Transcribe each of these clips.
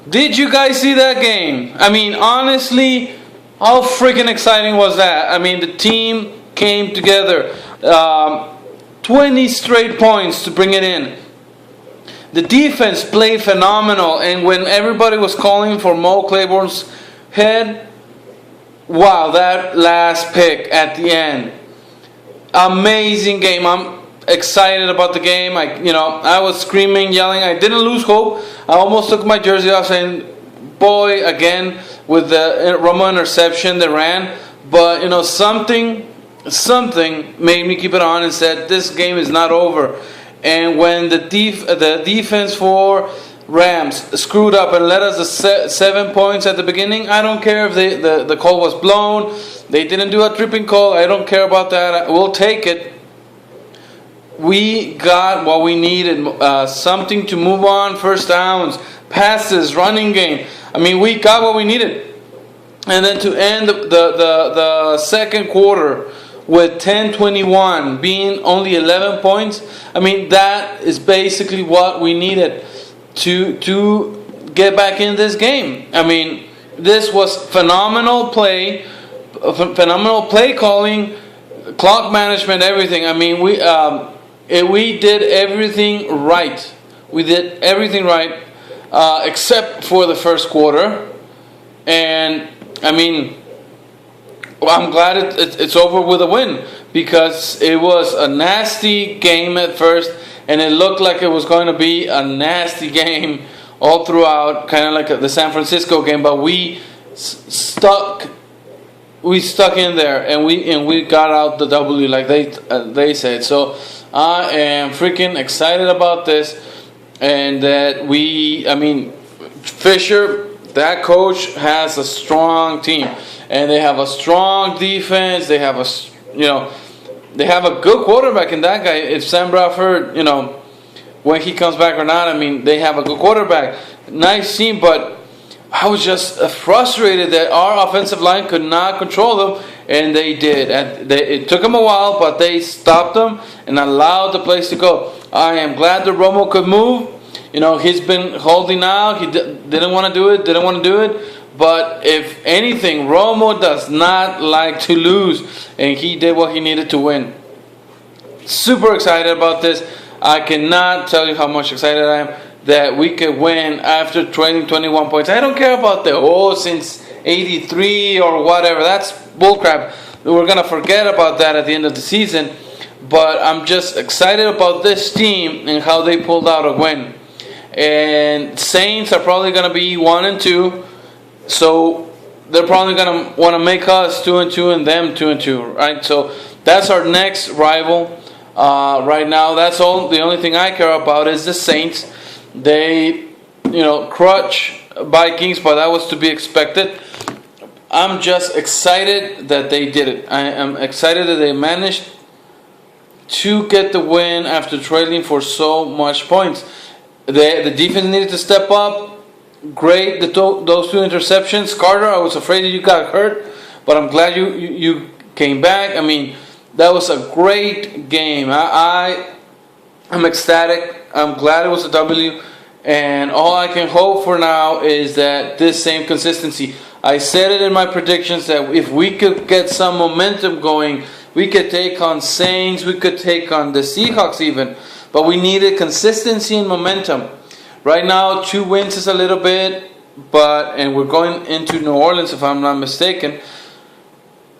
Did you guys see that game? I mean, honestly, how freaking exciting was that? I mean, the team came together. 20 straight points to bring it in. The defense played phenomenal, and when everybody was calling for Mo Claiborne's head, wow, that last pick at the end. Amazing game. I'm excited about the game. I was screaming, yelling. I didn't lose hope. I almost took my jersey off saying, boy, again, with the Romo interception that ran. But, something made me keep it on and said, this game is not over. And when the defense for Rams screwed up and led us to 7 points at the beginning, I don't care if the call was blown. They didn't do a tripping call. I don't care about that. We'll take it. We got what we needed. Something to move on. First downs, passes, running game. I mean, we got what we needed. And then to end the second quarter with 10-21 being only 11 points, I mean, that is basically what we needed to get back in this game. I mean, this was phenomenal play calling, clock management, everything. I mean, we did everything right. We did everything right except for the first quarter. And I mean, I'm glad it's over with a win, because it was a nasty game at first, and it looked like it was going to be a nasty game all throughout, kind of like the San Francisco game. But we stuck in there, and we got out the W, like they said. So I am freaking excited about this, and that Fisher, that coach, has a strong team. And they have a strong defense. They have a good quarterback in that guy. If Sam Bradford, when he comes back or not, I mean, they have a good quarterback. Nice team, but I was just frustrated that our offensive line could not control them, and they did. And it took them a while, but they stopped them and allowed the place to go. I am glad that Romo could move. He's been holding out. He didn't want to do it. But if anything, Romo does not like to lose, and he did what he needed to win. Super excited about this. I cannot tell you how much excited I am that we could win after trailing 21 points. I don't care about since 83 or whatever. That's bullcrap. We're going to forget about that at the end of the season. But I'm just excited about this team and how they pulled out a win. And Saints are probably going to be 1-2. So they're probably going to want to make us 2-2 and them 2-2, right? So that's our next rival right now. That's the only thing I care about is the Saints. They, crutch Vikings, but that was to be expected. I'm just excited that they did it. I am excited that they managed to get the win after trailing for so much points. The defense needed to step up. Great, those 2 interceptions. Carter, I was afraid that you got hurt, but I'm glad you came back. I mean, that was a great game. I'm ecstatic. I'm glad it was a W, and all I can hope for now is that this same consistency. I said it in my predictions that if we could get some momentum going, we could take on Saints, we could take on the Seahawks even, but we needed consistency and momentum. Right now, 2 wins is a little bit, and we're going into New Orleans if I'm not mistaken.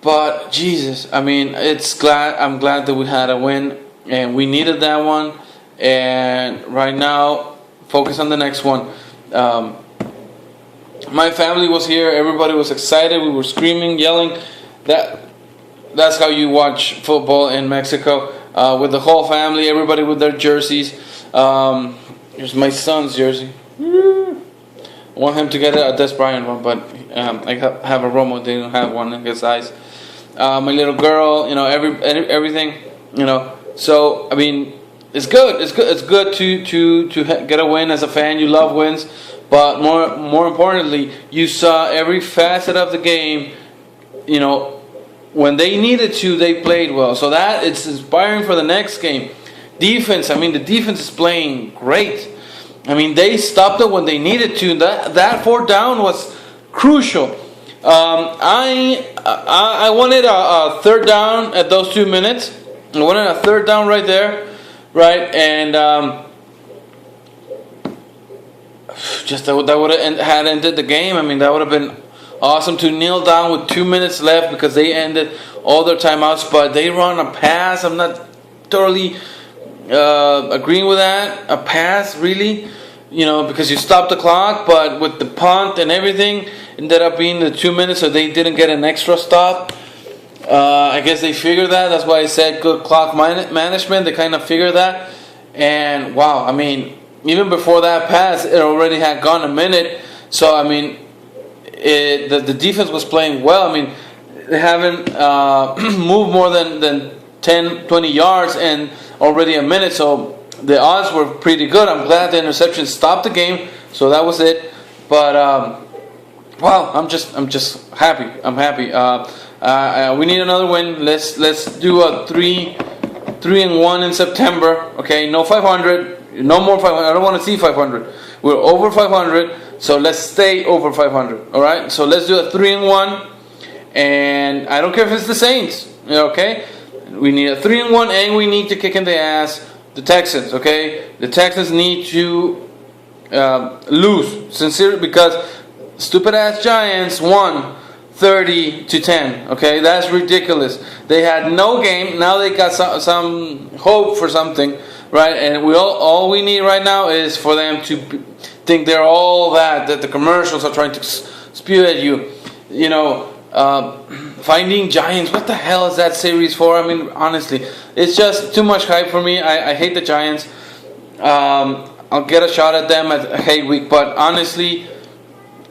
But Jesus, I mean, I'm glad that we had a win, and we needed that one. And right now, focus on the next one. My family was here. Everybody was excited. We were screaming, yelling. That's how you watch football in Mexico, with the whole family, everybody with their jerseys. Here's my son's jersey. I want him to get a Des Bryant one, but I have a Romo. They don't have one in his size. My little girl, everything, So I mean, it's good. It's good to get a win as a fan. You love wins, but more importantly, you saw every facet of the game. When they needed to, they played well. So that it's inspiring for the next game. Defense, the defense is playing great. I mean, they stopped it when they needed to. That fourth down was crucial. I wanted a third down at those 2 minutes. I wanted a third down right there, right? And just that would have had ended the game. I mean, that would have been awesome to kneel down with 2 minutes left because they ended all their timeouts. But they run a pass. I'm not totally agreeing with that. A pass, really? Because you stopped the clock, but with the punt and everything, ended up being the 2 minutes, so they didn't get an extra stop. I guess they figured that. That's why I said good clock management. They kind of figured that. And wow, I mean, even before that pass, it already had gone a minute. So I mean, the defense was playing well. I mean, they haven't moved more than 10, 20 yards and already a minute. So the odds were pretty good. I'm glad the interception stopped the game. So that was it. But wow, I'm just happy. I'm happy. We need another win. Let's do a 3-1 in September. Okay, no 500. No more 500. I don't want to see 500. We're over 500, so let's stay over 500. All right. So let's do a 3-1, and I don't care if it's the Saints. Okay. We need a 3-1, and we need to kick in the ass the Texans. Okay. The Texans need to lose sincerely because stupid ass Giants won 30-10. Okay, that's ridiculous. They had no game. Now they got some hope for something, right? And all we need right now is for them to think they're all that the commercials are trying to spew at you. Finding Giants. What the hell is that series for? I mean, honestly, it's just too much hype for me. I hate the Giants. I'll get a shot at them at hate week, but honestly,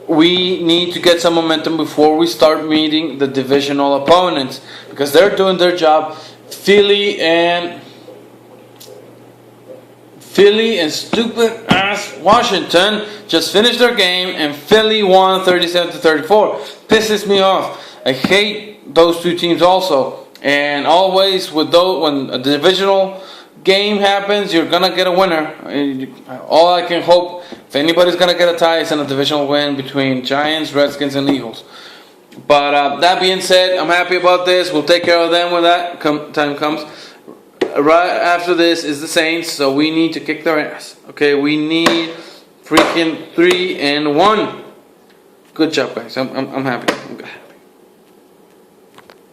we need to get some momentum before we start meeting the divisional opponents because they're doing their job. Philly and stupid ass Washington just finished their game and Philly won 37-34. Pisses me off. I hate those two teams also. And always with those, when a divisional game happens, you're gonna get a winner. All I can hope, if anybody's gonna get a tie, it's in a divisional win between Giants, Redskins, and Eagles. But that being said, I'm happy about this. We'll take care of them when that time comes. Right after this is the Saints, so we need to kick their ass. Okay, we need freaking 3-1. Good job, guys. I'm happy.